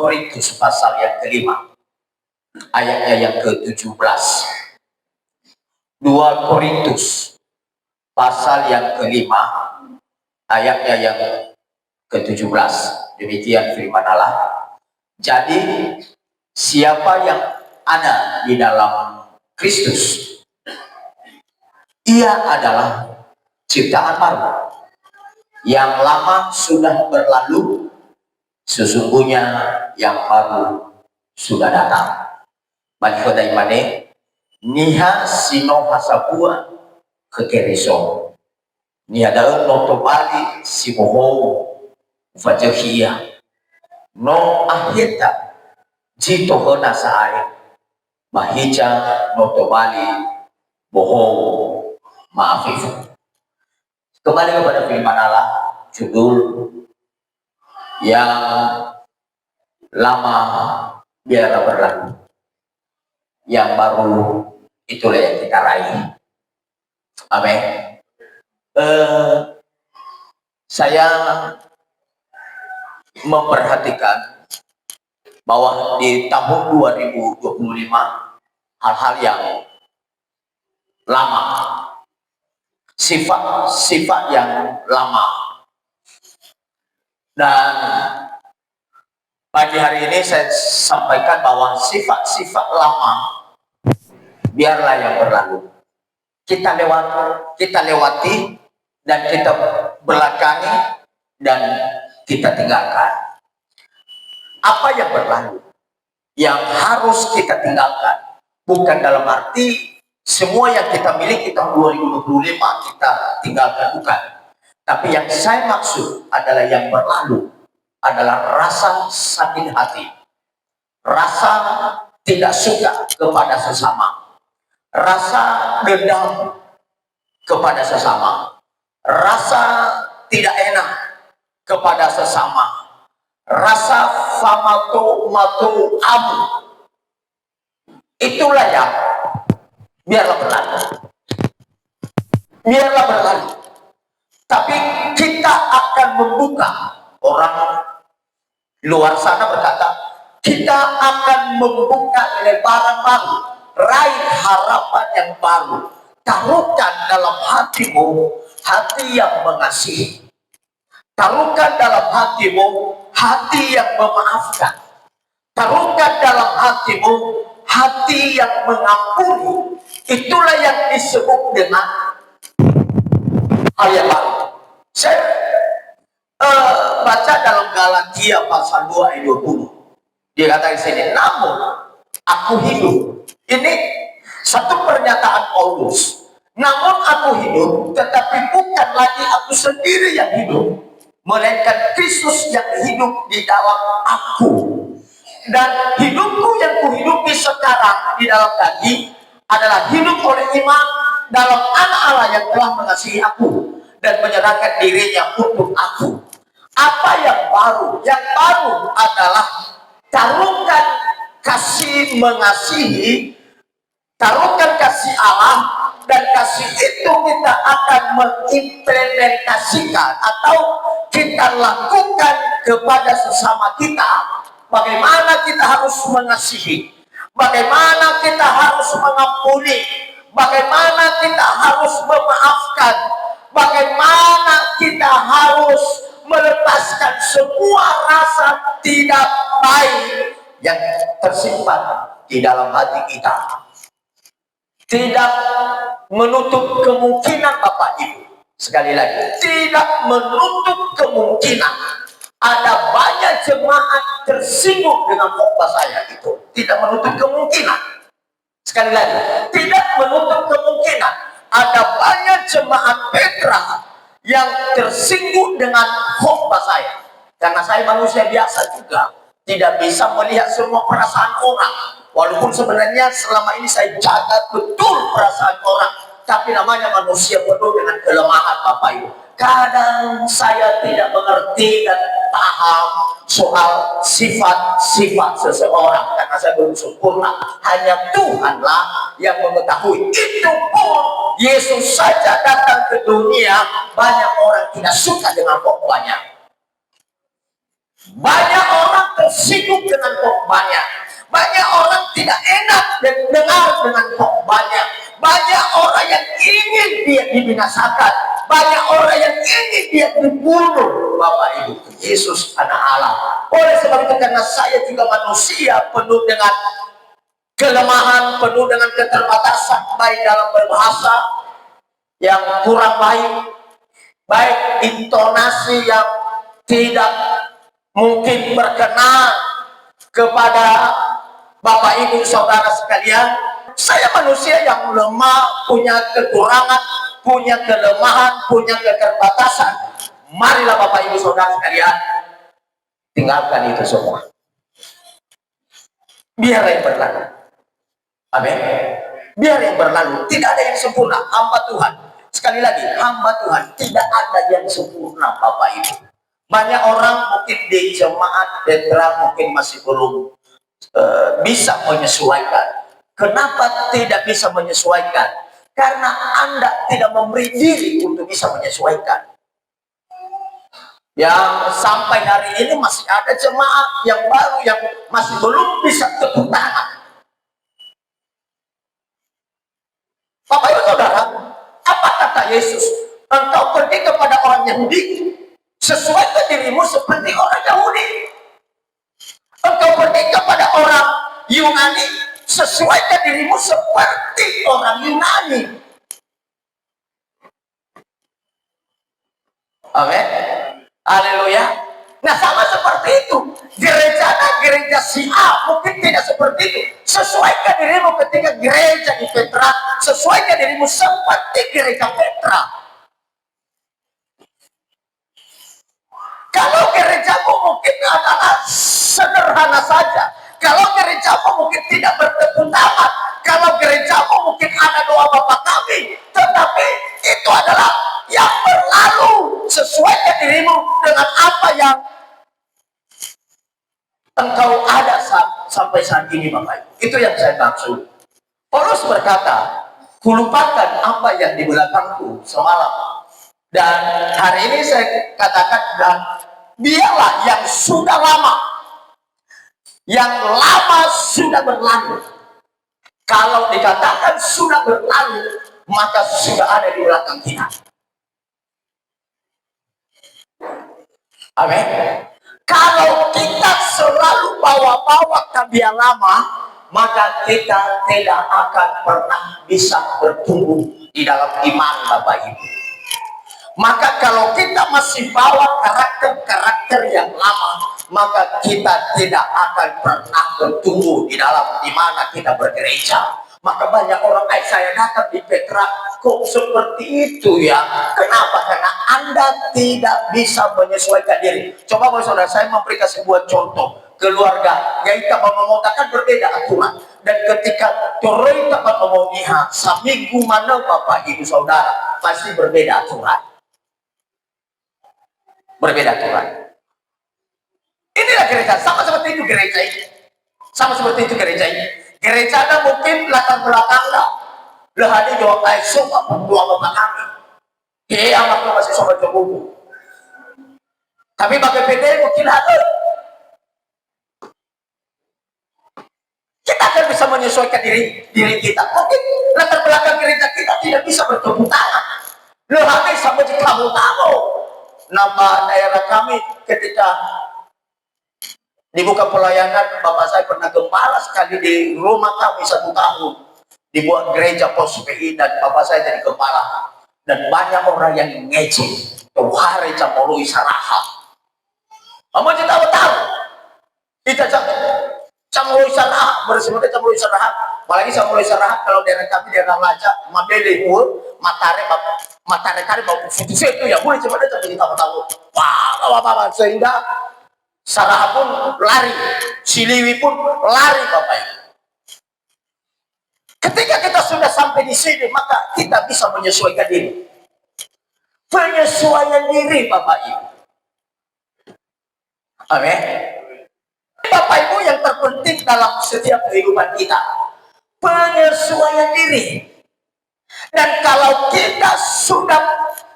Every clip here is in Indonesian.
Korintus pasal yang kelima, ayatnya yang ke-17. 2 Korintus pasal yang kelima, ayatnya yang ke-17. Demikian firman Allah. Jadi siapa yang ada di dalam Kristus, ia adalah ciptaan baru. Yang lama sudah berlalu, sesungguhnya yang baru sudah datang. Balikodai mane niha sino hasabua kekereso niha daun noto bali simoho fajahia no aheta jito hona saai mahija noto bali boho maafifu. Kembali kepada firman Allah, judul yang lama biarlah berlalu, yang baru itulah yang kita raih. Amin. Saya memperhatikan bahwa di tahun 2025 hal-hal yang lama, sifat yang lama. Dan pagi hari ini saya sampaikan bahwa sifat-sifat lama biarlah yang berlalu. Kita lewati dan kita belakangi dan kita tinggalkan. Apa yang berlalu yang harus kita tinggalkan, bukan dalam arti semua yang kita miliki tahun 2025 kita tinggalkan, bukan. Tapi yang saya maksud adalah yang berlalu adalah rasa sakit hati, rasa tidak suka kepada sesama, rasa dendam kepada sesama, rasa tidak enak kepada sesama, rasa famatu amu. Itulah yang biarlah berlalu. Biarlah berlalu. Tapi kita akan membuka. Orang luar sana berkata, kita akan membuka lebaran baru, raih harapan yang baru. Taruhkan dalam hatimu hati yang mengasihi. Taruhkan dalam hatimu hati yang memaafkan. Taruhkan dalam hatimu hati yang mengampuni. Itulah yang disebut dengan hal yang baru. Saya baca dalam Galatia pasal 2 ayat 20. Dia kata di sini, namun aku hidup. Ini satu pernyataan Paulus. Namun aku hidup, tetapi bukan lagi aku sendiri yang hidup, melainkan Kristus yang hidup di dalam aku. Dan hidupku yang kuhidupi sekarang di dalam daging adalah hidup oleh iman dalam Anak Allah yang telah mengasihi aku dan menyerahkan dirinya untuk aku. Apa yang baru? Yang baru adalah taruhkan kasih mengasihi, taruhkan kasih Allah, dan kasih itu kita akan mengimplementasikan atau kita lakukan kepada sesama kita. Bagaimana kita harus mengasihi, bagaimana kita harus mengampuni, bagaimana kita harus memaafkan, bagaimana kita harus melepaskan semua rasa tidak baik yang tersimpan di dalam hati kita. Tidak menutup kemungkinan Bapak Ibu, sekali lagi, tidak menutup kemungkinan ada banyak jemaat tersinggung dengan khotbah saya itu. Tidak menutup kemungkinan. Sekali lagi, tidak menutup kemungkinan ada banyak jemaat Petra yang tersinggung dengan khotbah saya. Karena saya manusia biasa juga, tidak bisa melihat semua perasaan orang. Walaupun sebenarnya selama ini saya jaga betul perasaan orang, tapi namanya manusia penuh dengan kelemahan Bapak Ibu. Kadang saya tidak mengerti dan paham soal sifat-sifat seseorang karena saya belum sempurna. Hanya Tuhanlah yang mengetahui. Itu pun Yesus saja datang ke dunia, banyak orang tidak suka dengan khotbahnya. Banyak orang tersinggung dengan khotbahnya. Banyak orang tidak enak dan dengar dengan khotbahnya. Banyak orang yang ingin dia dibinasakan. Banyak orang yang ingin dia dibunuh. Bapak Ibu, Yesus anak Allah. Oleh sebab itu, karena saya juga manusia penuh dengan kelemahan, penuh dengan keterbatasan, baik dalam berbahasa yang kurang baik intonasi yang tidak mungkin berkenan kepada Bapak Ibu Saudara sekalian. Saya manusia yang lemah, punya kekurangan, punya kelemahan, punya keterbatasan. Marilah Bapak Ibu Saudara sekalian, tinggalkan itu semua, biar yang berlalu. Amin. Biar yang berlalu. Tidak ada yang sempurna. Hamba Tuhan, sekali lagi, hamba Tuhan, tidak ada yang sempurna Bapak Ibu. Banyak orang mungkin di jemaat Petra mungkin masih belum bisa menyesuaikan. Kenapa tidak bisa menyesuaikan? Karena Anda tidak memberi diri untuk bisa menyesuaikan. Yang sampai hari ini masih ada jemaat yang baru yang masih belum bisa tepuk tangan. Bapak Ibu Saudara, apa kata Yesus? Engkau pergi kepada orang Yahudi, sesuaikan dirimu seperti orang Yahudi. Engkau pergi kepada orang Yunani, sesuaikan dirimu seperti orang Yunani. Amin. Haleluya. Nah, sama seperti itu. Gereja si A mungkin tidak seperti itu. Sesuaikan dirimu ketika gereja di Petra, sesuaikan dirimu seperti gereja Petra. Kalau gerejamu mungkin adalah sederhana saja, kalau gerejamu mungkin tidak bertepuk tangan, kalau gerejamu mungkin ada doa Bapa Kami, tetapi itu adalah yang berlalu. Sesuaikan dirimu dengan apa yang engkau ada sampai saat ini, Bapak Ibu. Itu yang saya maksud. Paulus berkata, kulupakan apa yang di belakangku semalam. Dan hari ini saya katakan, dan biarlah yang sudah lama, yang lama sudah berlalu. Kalau dikatakan sudah berlalu, maka sudah ada di belakang kita. Amin. Kalau kita selalu bawa-bawa kebiasaan lama, maka kita tidak akan pernah bisa bertumbuh di dalam iman, Bapak Ibu. Maka kalau kita masih bawa karakter-karakter yang lama, maka kita tidak akan pernah bertumbuh di dalam dimana kita bergereja. Maka banyak orang, saya datang di Petra, kok seperti itu ya? Kenapa? Karena Anda tidak bisa menyesuaikan diri. Coba saudara, saya memberikan sebuah contoh. Keluarga, ya kita memotakan berbeda aturan. Dan ketika turun dapat memotiha, seminggu mana Bapak Ibu Saudara, pasti berbeda aturan. Berbeda aturan. Inilah gereja, sama seperti itu gereja ini. Sama seperti itu gereja ini. Gereja Anda mungkin latar belakang Anda. Lehadi doa semua doa Bapak Kami. Anaknya masih sobat Jokowi. Tapi bagi PD mungkin ada. Kita akan bisa menyesuaikan diri kita. Mungkin latar belakang gereja kita tidak bisa bertepuk tangan. Lehadi sama di kamu-kamu. Nama daerah kami ketika dibuka pelayanan, Bapak saya pernah gembala sekali di rumah kami 1 tahun. Dibuat gereja pos PI dan Bapak saya jadi gembala. Dan banyak orang yang ngeceh. Tuh hari camului saraha. Kamu tidak tahu. Kita camului saraha. Bersebutnya camului saraha. Apalagi camului saraha kalau daerah kami daerah Laca, Mabele, matare kari mau itu ya boleh coba dia tapi tahu-tahu. Wah, sehingga Sarah pun lari, Siliwi pun lari, Bapak Ibu. Ketika kita sudah sampai di sini, maka kita bisa menyesuaikan diri. Penyesuaian diri, Bapak Ibu. Amin. Bapak Ibu, yang terpenting dalam setiap kehidupan kita, penyesuaian diri. Dan kalau kita sudah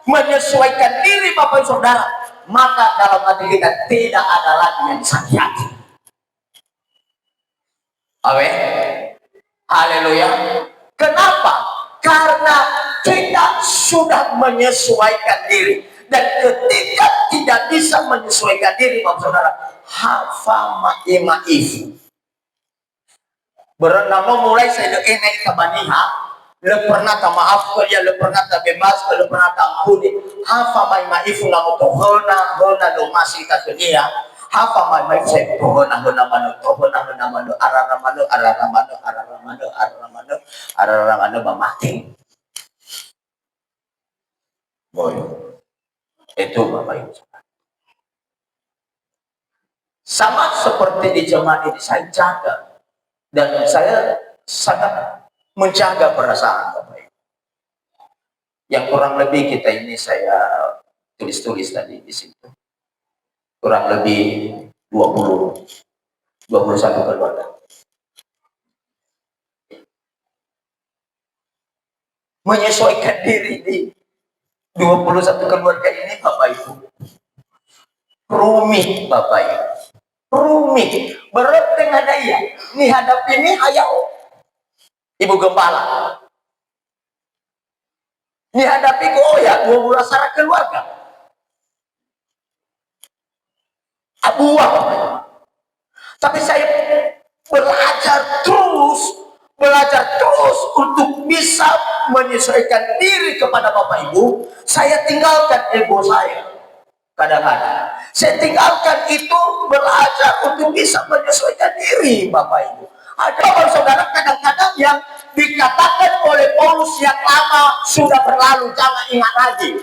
menyesuaikan diri, Bapak Ibu Saudara, maka dalam hati kita tidak ada lagi yang sakit hati. Amin. Haleluya. Kenapa? Karena kita sudah menyesuaikan diri. Dan ketika tidak bisa menyesuaikan diri, Bapak Saudara, hafa ma'imaifu. Berenang mulai saya enek kabaniha, le pernah tak maaf kerja, le pernah tak bebas, le pernah tak ampuni. Hafa ma'imaifu namu tohona, hona lo masih tak dunia. Hafa ma'imaifu saya tohona, hona manu, araramanu, mamating. Boy, itu Bapak Ibu. Sama seperti di jemaat ini, saya jaga. Dan saya sangat menjaga perasaan Bapak Ibu. Yang kurang lebih kita ini saya tulis-tulis tadi di situ. Kurang lebih 21 keluarga. Menyesuaikan diri di 21 keluarga ini Bapak Ibu. Rumit Bapak Ibu. Rumit. Berat dengan daya. Ini hadap ini ayo. Ibu Gembala. Ini hadapi oh ya 12 keluarga. Abuah. Tapi saya belajar terus untuk bisa menyesuaikan diri kepada Bapak Ibu. Saya tinggalkan ego saya. Kadang-kadang saya tinggalkan itu, belajar untuk bisa menyesuaikan diri Bapak Ibu. Ada Bapak Saudara kadang-kadang yang dikatakan oleh Paulus yang lama sudah berlalu, jangan ingat lagi.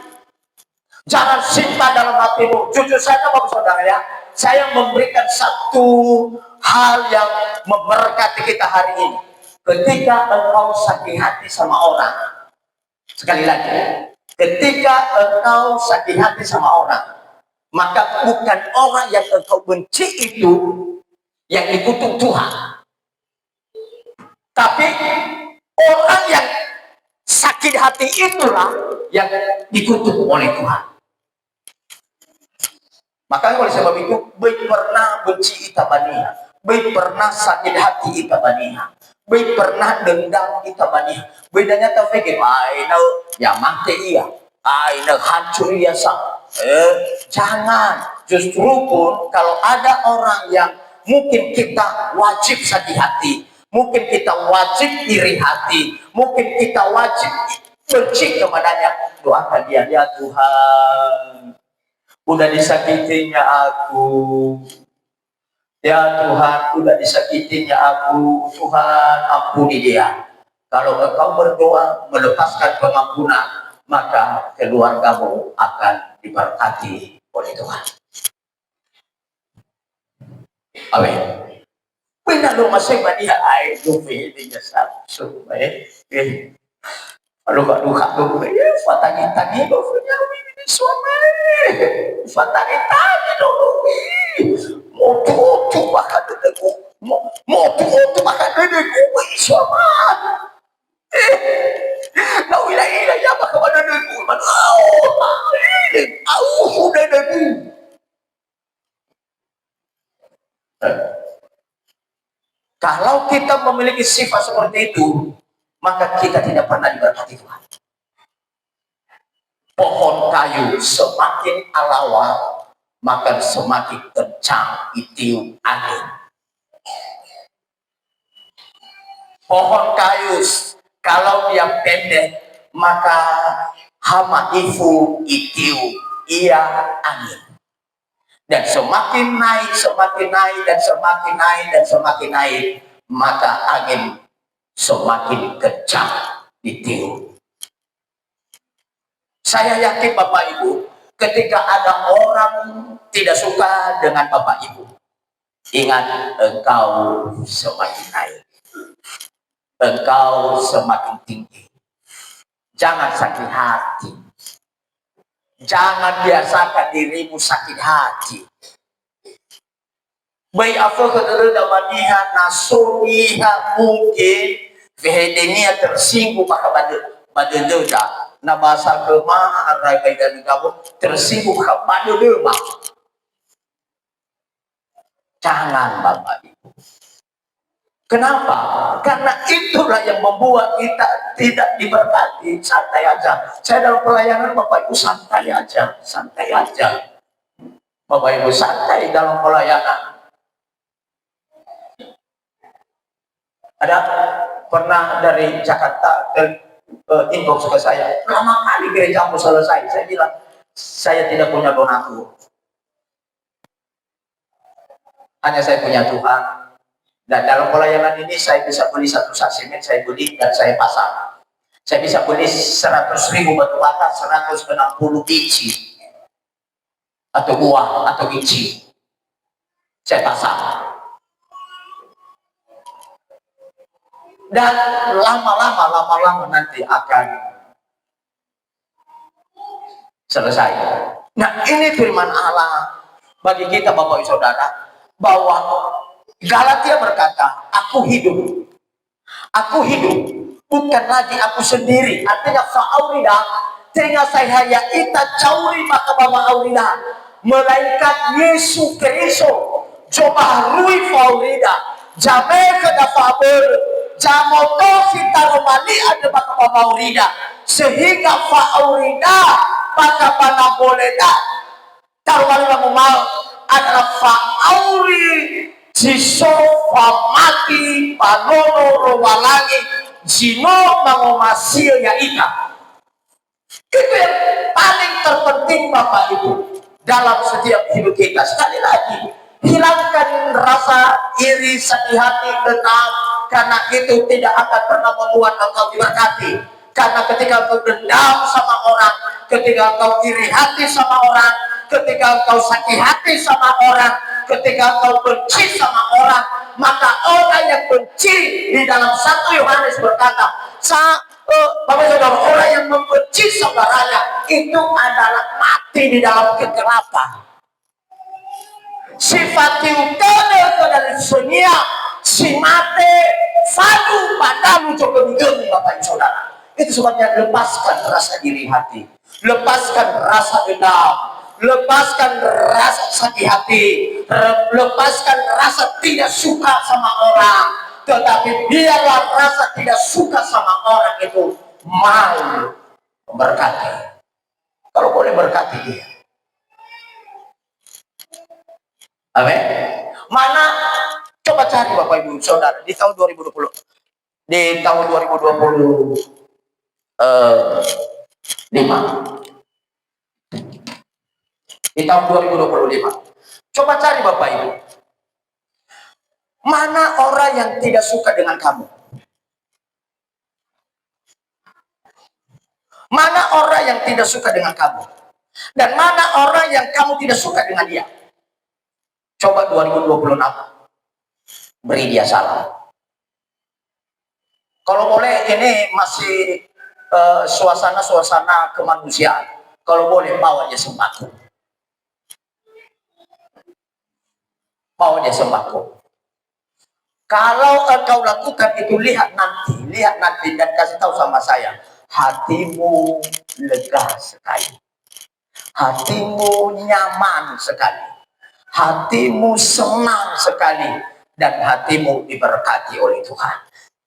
Jangan simpan dalam hatimu. Jujur saja Bapak Saudara ya, saya memberikan satu hal yang memberkati kita hari ini. Ketika engkau sakit hati sama orang, sekali lagi, ketika engkau sakit hati sama orang, maka bukan orang yang engkau benci itu yang dikutuk Tuhan, tapi orang yang sakit hati itulah yang dikutuk oleh Tuhan. Makanya oleh sebab itu, baik pernah benci itabania, baik pernah sakit hati itabania, baik pernah dendam itabania. Bedanya tak fikir, aina ya mati iya, aina hancur iya sah. Jangan. Justru pun kalau ada orang yang mungkin kita wajib sakit hati, mungkin kita wajib iri hati, mungkin kita wajib benci kepadanya, doakan dia, ya Tuhan, udah disakitinya aku, ya Tuhan, udah disakitinya aku, Tuhan ampuni dia. Kalau engkau berdoa melepaskan pengampunan, maka keluargamu akan diberkati oleh Tuhan. Amin. Benar dong masih dia air dufi di jasa supaya kalau gak duka dulu fatangi dulu ini suami fatangi dulu mau tuh bahkan dedeku mau tuh bahkan dedeku suami kau ilah ya bahkan dedeku udah dedeku. Kalau kita memiliki sifat seperti itu, maka kita tidak pernah diberkati Tuhan. Pohon kayu semakin alawar, maka semakin kencang itiup angin. Pohon kayu kalau dia pendek, maka hama ifu itiup ia angin. Dan semakin naik, maka angin semakin kencang ditiup. Saya yakin Bapak Ibu, ketika ada orang tidak suka dengan Bapak Ibu, ingat engkau semakin naik, engkau semakin tinggi. Jangan sakit hati. Jangan biasakan dirimu sakit hati. Baik apa kata maniha nasuniha mungkin vehedenia tersinggung maka pada deda na bahasa kema arai dan kamu tersinggung pada dema. Jangan Bapak Ibu. Kenapa? Karena itulah yang membuat kita tidak diberkati. Santai aja. Saya dalam pelayanan, Bapak Ibu santai aja. Santai aja. Bapak Ibu santai dalam pelayanan. Ada pernah dari Jakarta inbox ke saya, lama kali gerejamu selesai. Saya bilang, saya tidak punya donatur. Hanya saya punya Tuhan. Dan dalam pelayanan ini saya bisa beli satu sasimen, saya beli dan saya pasang. Saya bisa beli 100.000 batu bata, 160 biji. Atau buah, atau biji. Saya pasang. Dan lama-lama nanti akan selesai. Nah, ini firman Allah bagi kita Bapak Ibu Saudara, bahwa Galatia berkata, aku hidup, bukan lagi aku sendiri. Artinya fa'aurida, tinggal saya hanya ita cauri maka bawa aurida, melainkan Yesus Kristus. Coba rui fa'aurida, jame kada fa'abur, jamoto kita romani ada maka bawa aurida, sehingga fa'aurida maka pana boleh dah. Taruhan mau adalah fa'auri jiso famati panono rowalangi jino mangomasil ya ika. Itu yang paling terpenting Bapak Ibu dalam setiap hidup kita. Sekali lagi, hilangkan rasa iri, sakit hati, dendam, karena itu tidak akan pernah membuat engkau diberkati. Karena ketika engkau dendam sama orang, ketika engkau iri hati sama orang, ketika engkau sakit hati sama orang, ketika engkau benci sama orang, maka orang yang benci di dalam 1 Yohanes berkata, Bapak Saudara, orang yang membenci saudaranya itu adalah mati di dalam kegelapan. Sifat utama dari dunia, si mati, fadu padamu coba digemi Bapak Saudara. Itu sebabnya lepaskan rasa iri hati, lepaskan rasa dendam, lepaskan rasa sakit hati, lepaskan rasa tidak suka sama orang, tetapi biarlah rasa tidak suka sama orang itu mau memberkati. Kalau boleh berkati dia. Amin. Mana coba cari Bapak Ibu Saudara di tahun 2020. Di tahun 2020 di tahun 2025. Coba cari Bapak Ibu. Mana orang yang tidak suka dengan kamu? Mana orang yang tidak suka dengan kamu? Dan mana orang yang kamu tidak suka dengan dia? Coba 2026. Beri dia salam. Kalau boleh, ini masih suasana kemanusiaan. Kalau boleh, bawa dia sembako. Bawa dia sembako. Kalau engkau lakukan itu, lihat nanti dan kasih tahu sama saya, hatimu lega sekali, hatimu nyaman sekali, hatimu senang sekali, dan hatimu diberkati oleh Tuhan.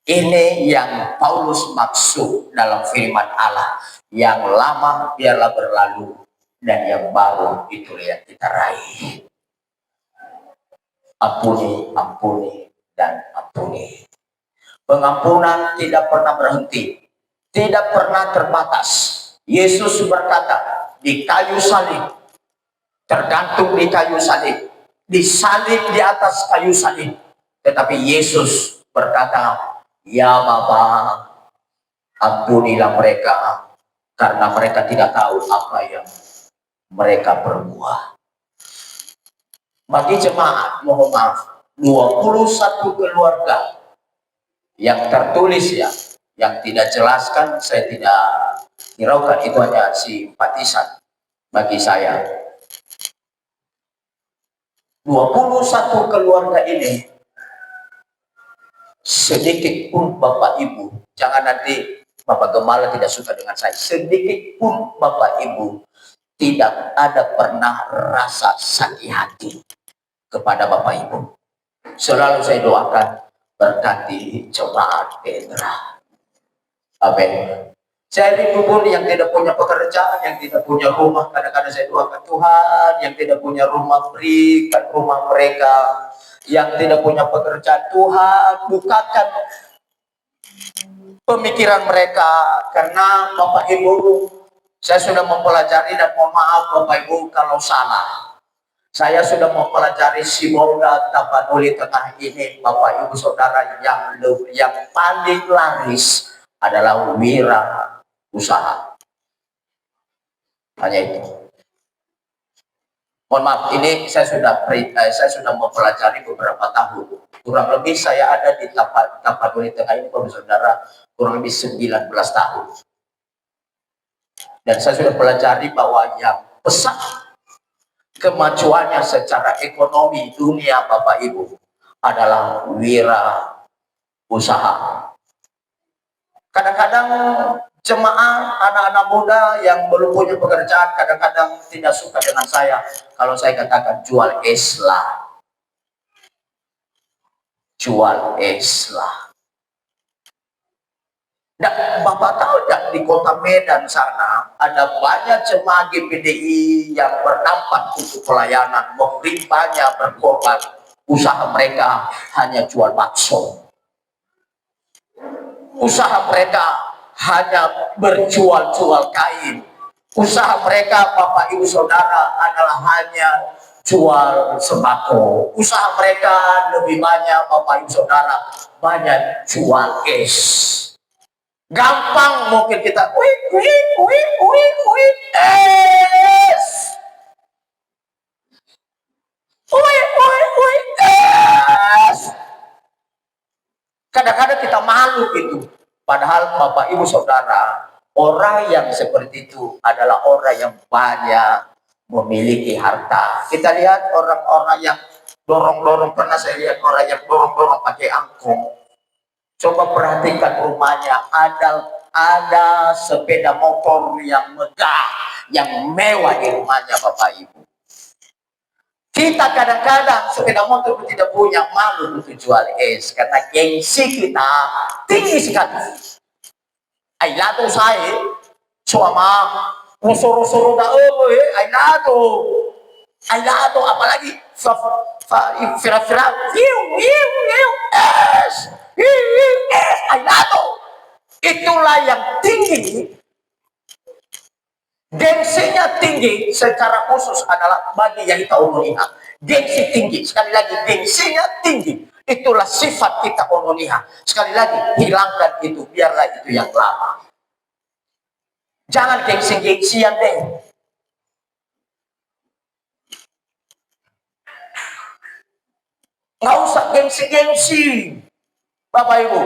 Ini yang Paulus maksud dalam firman Allah, yang lama biarlah berlalu dan yang baru itu yang kita raih. Ampuni dan ampuni. Pengampunan tidak pernah berhenti, tidak pernah terbatas. Yesus berkata di kayu salib, tergantung di kayu salib, disalib di atas kayu salib, tetapi Yesus berkata, ya Bapa, ampunilah mereka karena mereka tidak tahu apa yang mereka perbuat. Bagi jemaat, mohon maaf, 21 keluarga yang tertulis ya, yang tidak jelaskan saya tidak hiraukan, itu hanya simpatisan bagi saya. 21 keluarga ini, sedikit pun Bapak Ibu, jangan nanti Bapak Gembala tidak suka dengan saya, sedikit pun Bapak Ibu tidak ada pernah rasa sakit hati kepada Bapak Ibu. Selalu saya doakan Berkati jemaat Petra. Amin. Saya rindu yang tidak punya pekerjaan, yang tidak punya rumah. Kadang-kadang saya doakan Tuhan, yang tidak punya rumah, berikan rumah mereka. Yang tidak punya pekerjaan, Tuhan bukakan pemikiran mereka. Karena Bapak Ibu, saya sudah mempelajari dan mohon maaf Bapak Ibu kalau salah. Saya sudah mempelajari Sibolga Tapanuli Tengah ini, Bapak Ibu Saudara, yang paling laris adalah wira usaha. Hanya itu. Mohon maaf, ini saya sudah mempelajari beberapa tahun. Kurang lebih saya ada di Tapanuli Tengah ini, Bapak Saudara, kurang lebih 19 tahun. Dan saya sudah pelajari bahwa yang besar kemajuannya secara ekonomi dunia Bapak Ibu adalah wira usaha. Kadang-kadang jemaah anak-anak muda yang belum punya pekerjaan kadang-kadang tidak suka dengan saya kalau saya katakan jual es lah. Jual es lah. Dan Bapak tahu tidak, di kota Medan sana ada banyak jemaah GPDI yang berdampak untuk pelayanan, memberi banyak berkorban. Usaha mereka hanya jual bakso. Usaha mereka hanya berjual-jual kain. Usaha mereka Bapak Ibu Saudara adalah hanya jual sembako. Usaha mereka lebih banyak Bapak Ibu Saudara banyak jual es. Gampang mungkin kita es. Es. Kadang-kadang kita malu gitu. Padahal Bapak Ibu Saudara, orang yang seperti itu adalah orang yang banyak memiliki harta. Kita lihat orang-orang yang dorong-dorong, pernah saya lihat orang yang dorong-dorong pakai angkong. Coba perhatikan rumahnya, ada sepeda motor yang megah, yang mewah di rumahnya Bapak Ibu. Kita kadang-kadang sepeda motor tidak punya, malu untuk jual es karena gengsi kita tinggi sekali. Ailado saya suama usur-usur da ailado apalagi fira-fira es ailado, itulah yang tinggi. Gengsinya tinggi secara khusus adalah bagi yang kita Oniha. Gengsi tinggi, sekali lagi gengsinya tinggi. Itulah sifat kita Oniha. Sekali lagi hilangkan itu, biarlah itu yang lama. Jangan gengsi-gengsian deh. Nggak usah gengsi-gengsi, Bapak Ibu.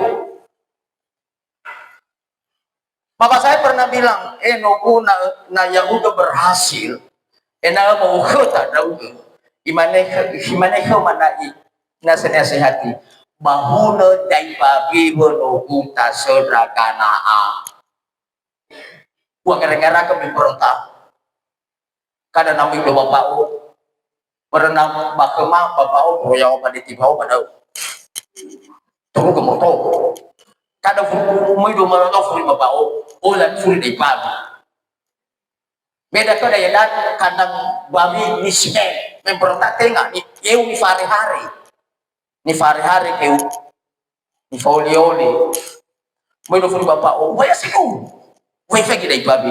Bapak saya pernah bilang, nogu na yang udah berhasil, na mau kota na udah, imaneho manai, na senasihati, bahuna dai babi nogu ta sodrakanaa. Uang gara-gara kami berontak, kada namin do bapak o, pernah bakema bapak o, proyang o panitibao padao, tunggu kemoto. Kada furi do marato furi babao ulan furi di babi. Beda ko daya dan kandang babi ni sine memberontak tengah ni eu ni hari-hari. Ni hari-hari eu ni folioli. May do furi babao waya siku. Way fagi dai babi.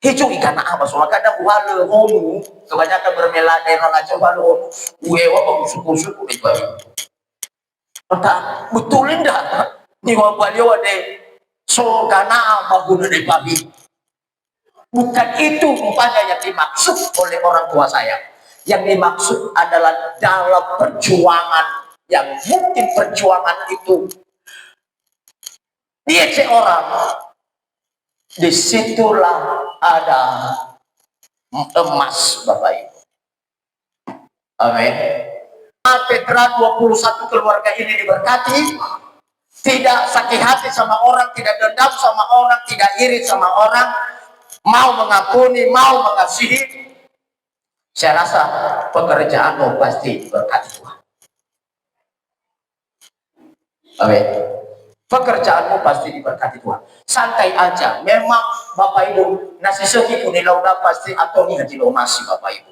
Hijau ikan apa soalnya kadang wale homu kebanyakan bermelanai rana coba lo uewa pagusuk-usuk di babi. Entah betulin dah. Ni wabaliwa de so gana mahuna de babi. Bukan itu umpanya yang dimaksud oleh orang tua saya. Yang dimaksud adalah dalam perjuangan yang mungkin perjuangan itu dia seorang, disitulah ada emas Bapak Ibu. Amin. Petra 21 keluarga ini diberkati. Tidak sakit hati sama orang, tidak dendam sama orang, tidak iri sama orang, mau mengampuni, mau mengasihi. Saya rasa pekerjaanmu pasti berkat Tuhan. Amin. Pekerjaanmu pasti diberkati Tuhan. Santai aja. Memang Bapak Ibu, nasi seki pun pasti atau nih haji masih Bapak Ibu.